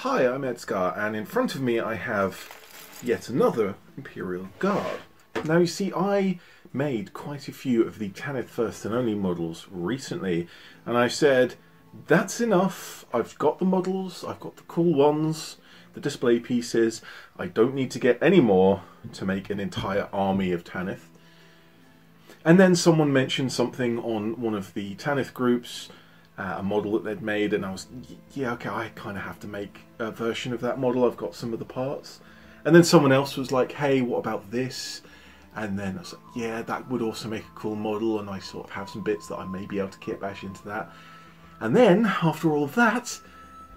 Hi, I'm ED-SKaR, and in front of me I have yet another Imperial Guard. Now you see, I made quite a few of the Tanith First and Only models recently, and I said, that's enough, I've got the models, I've got the cool ones, the display pieces, I don't need to get any more to make an entire army of Tanith. And then someone mentioned something on one of the Tanith groups, a model that they'd made, and I was, yeah, okay, I kind of have to make a version of that model, I've got some of the parts. And then someone else was like, hey, what about this? And then I was like, yeah, that would also make a cool model, and I sort of have some bits that I may be able to kit bash into that. And then, after all of that,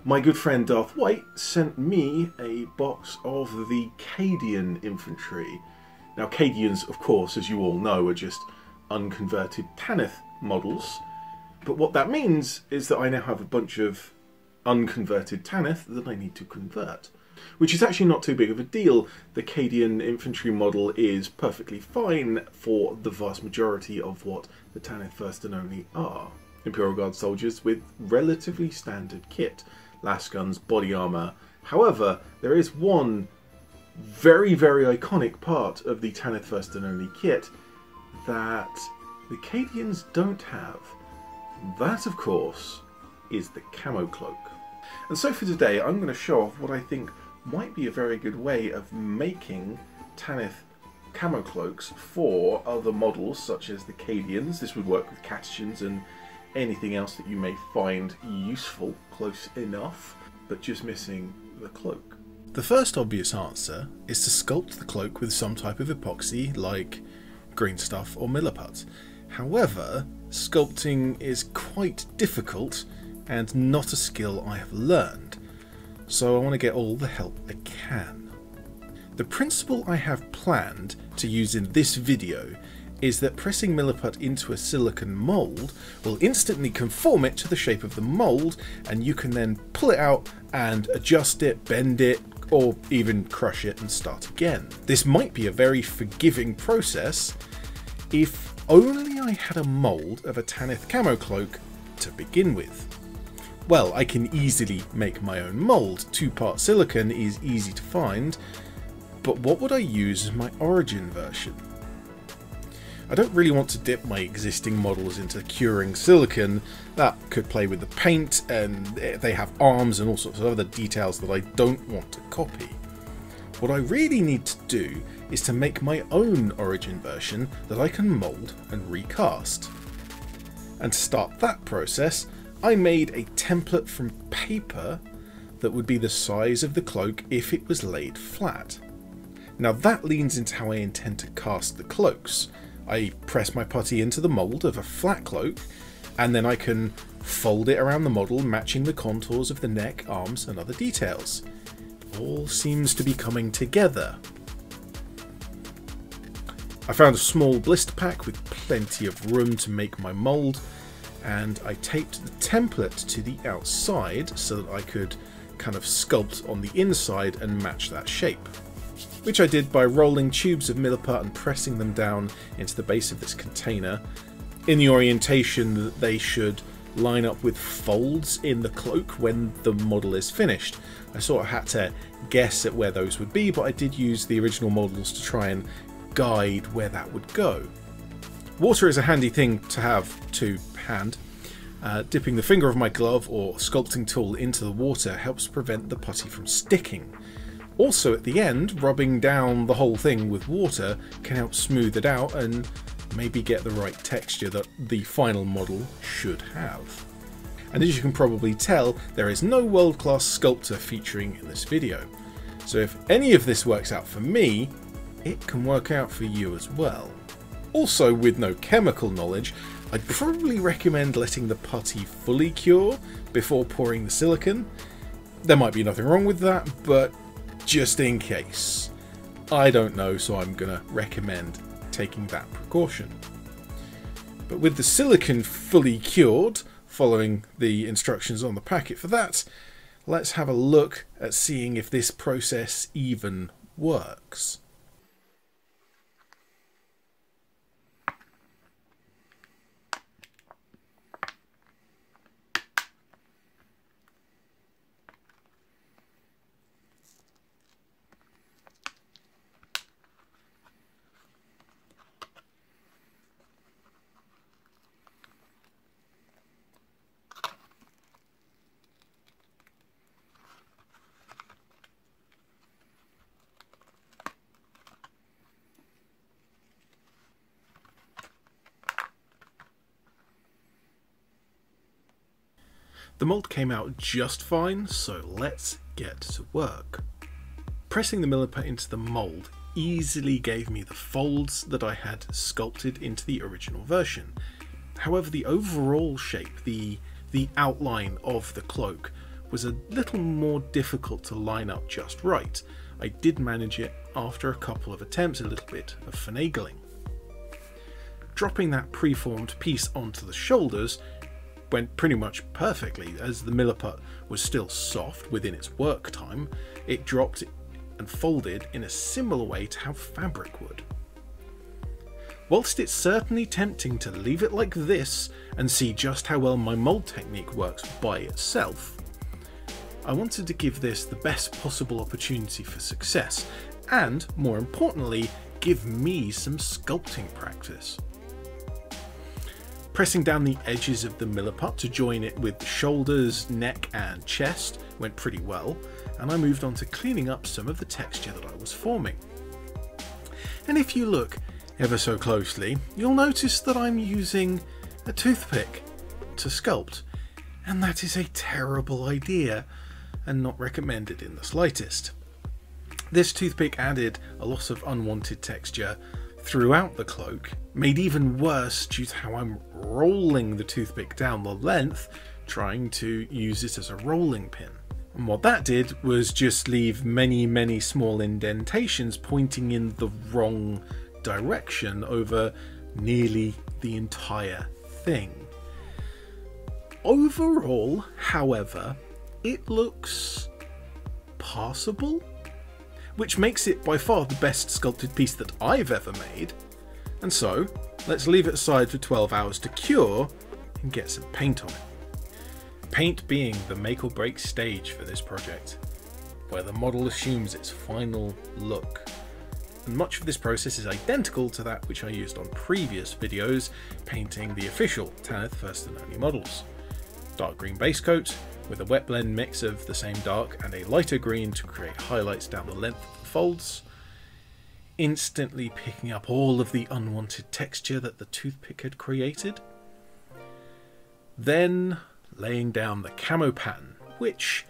my good friend Darth White sent me a box of the Cadian infantry. Now, Cadians, of course, as you all know, are just unconverted Tanith models. But what that means is that I now have a bunch of unconverted Tanith that I need to convert. Which is actually not too big of a deal. The Cadian infantry model is perfectly fine for the vast majority of what the Tanith First and Only are. Imperial Guard soldiers with relatively standard kit. Lasguns, body armour. However, there is one very, very iconic part of the Tanith First and Only kit that the Cadians don't have. That, of course, is the camo cloak. And so for today, I'm going to show off what I think might be a very good way of making Tanith camo cloaks for other models, such as the Cadians. This would work with Catechans and anything else that you may find useful, close enough, but just missing the cloak. The first obvious answer is to sculpt the cloak with some type of epoxy like green stuff or milliput. However, sculpting is quite difficult and not a skill I have learned, so I want to get all the help I can. The principle I have planned to use in this video is that pressing milliput into a silicon mould will instantly conform it to the shape of the mould, and you can then pull it out and adjust it, bend it, or even crush it and start again. This might be a very forgiving process if only I had a mould of a Tanith camo cloak to begin with. Well, I can easily make my own mould. 2-part silicon is easy to find, but what would I use as my origin version? I don't really want to dip my existing models into curing silicon. That could play with the paint, and they have arms and all sorts of other details that I don't want to copy. What I really need to do is to make my own origin version that I can mould and recast. And to start that process, I made a template from paper that would be the size of the cloak if it was laid flat. Now that leans into how I intend to cast the cloaks. I press my putty into the mould of a flat cloak, and then I can fold it around the model, matching the contours of the neck, arms and other details. All seems to be coming together. I found a small blister pack with plenty of room to make my mould, and I taped the template to the outside so that I could kind of sculpt on the inside and match that shape. Which I did by rolling tubes of milliput and pressing them down into the base of this container in the orientation that they should line up with folds in the cloak when the model is finished. I sort of had to guess at where those would be, but I did use the original models to try and guide where that would go. Water is a handy thing to have to hand. Dipping the finger of my glove or sculpting tool into the water helps prevent the putty from sticking. Also at the end, rubbing down the whole thing with water can help smooth it out and maybe get the right texture that the final model should have. And as you can probably tell, there is no world-class sculptor featuring in this video. So if any of this works out for me, it can work out for you as well. Also, with no chemical knowledge, I'd probably recommend letting the putty fully cure before pouring the silicon. There might be nothing wrong with that, but just in case. I don't know, so I'm gonna recommend taking that precaution. But with the silicon fully cured, following the instructions on the packet for that, let's have a look at seeing if this process even works. The mould came out just fine, so let's get to work. Pressing the Milliput into the mould easily gave me the folds that I had sculpted into the original version. However, the overall shape, the outline of the cloak, was a little more difficult to line up just right. I did manage it after a couple of attempts, a little bit of finagling. Dropping that preformed piece onto the shoulders went pretty much perfectly, as the Milliput was still soft within its work time. It dropped and folded in a similar way to how fabric would. Whilst it's certainly tempting to leave it like this and see just how well my mould technique works by itself, I wanted to give this the best possible opportunity for success and, more importantly, give me some sculpting practice. Pressing down the edges of the Milliput to join it with the shoulders, neck and chest went pretty well, and I moved on to cleaning up some of the texture that I was forming. And if you look ever so closely, you'll notice that I'm using a toothpick to sculpt, and that is a terrible idea and not recommended in the slightest. This toothpick added a lot of unwanted texture throughout the cloak, made even worse due to how I'm rolling the toothpick down the length, trying to use it as a rolling pin. And what that did was just leave many small indentations pointing in the wrong direction over nearly the entire thing. Overall, however, it looks passable, which makes it by far the best sculpted piece that I've ever made. And so, let's leave it aside for 12 hours to cure and get some paint on it. Paint being the make or break stage for this project, where the model assumes its final look. And much of this process is identical to that which I used on previous videos painting the official Tanith First and Only models. Dark green base coat, with a wet blend mix of the same dark and a lighter green to create highlights down the length of the folds, instantly picking up all of the unwanted texture that the toothpick had created. Then laying down the camo pattern, which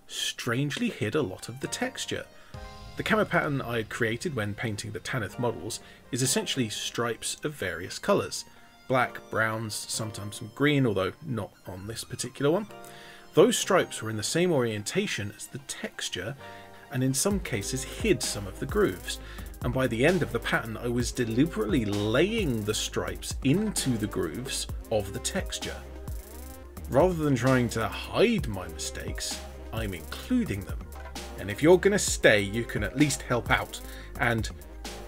strangely hid a lot of the texture. The camo pattern I had created when painting the Tanith models is essentially stripes of various colours. Black, browns, sometimes some green, although not on this particular one. Those stripes were in the same orientation as the texture, and in some cases hid some of the grooves, and by the end of the pattern I was deliberately laying the stripes into the grooves of the texture. Rather than trying to hide my mistakes, I'm including them, and if you're gonna stay you can at least help out, and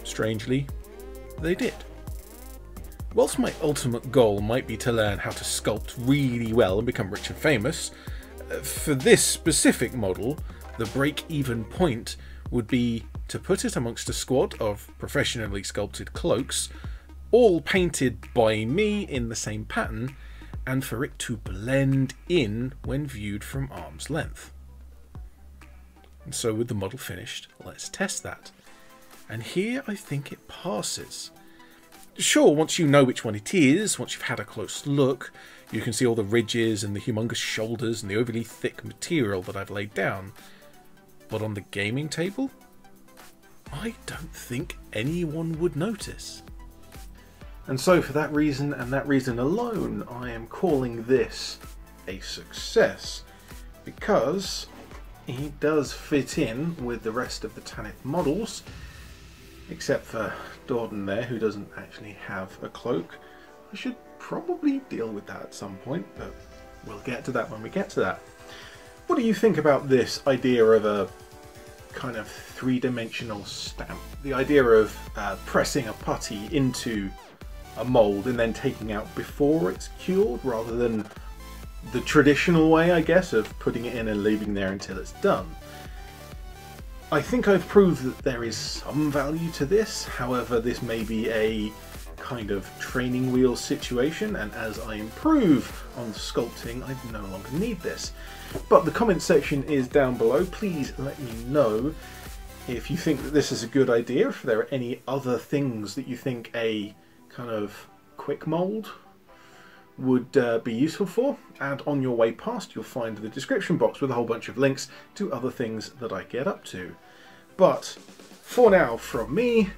strangely, they did. Whilst my ultimate goal might be to learn how to sculpt really well and become rich and famous, for this specific model, the break-even point would be to put it amongst a squad of professionally sculpted cloaks, all painted by me in the same pattern, and for it to blend in when viewed from arm's length. And so with the model finished, let's test that. And here I think it passes. Sure, once you know which one it is, once you've had a close look, you can see all the ridges and the humongous shoulders and the overly thick material that I've laid down. But on the gaming table, I don't think anyone would notice. And so for that reason and that reason alone, I am calling this a success, because he does fit in with the rest of the Tanith models, except for Dorden there, who doesn't actually have a cloak. I should probably deal with that at some point, but we'll get to that when we get to that. What do you think about this idea of a kind of three-dimensional stamp? The idea of pressing a putty into a mould and then taking out before it's cured, rather than the traditional way, I guess, of putting it in and leaving there until it's done. I think I've proved that there is some value to this. However, this may be a kind of training wheel situation, and as I improve on sculpting, I no longer need this. But the comment section is down below. Please let me know if you think that this is a good idea, if there are any other things that you think a kind of quick mold would be useful for, and on your way past you'll find the description box with a whole bunch of links to other things that I get up to. But for now, from me,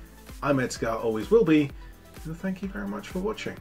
I'm ED-SKaR, always will be, and thank you very much for watching.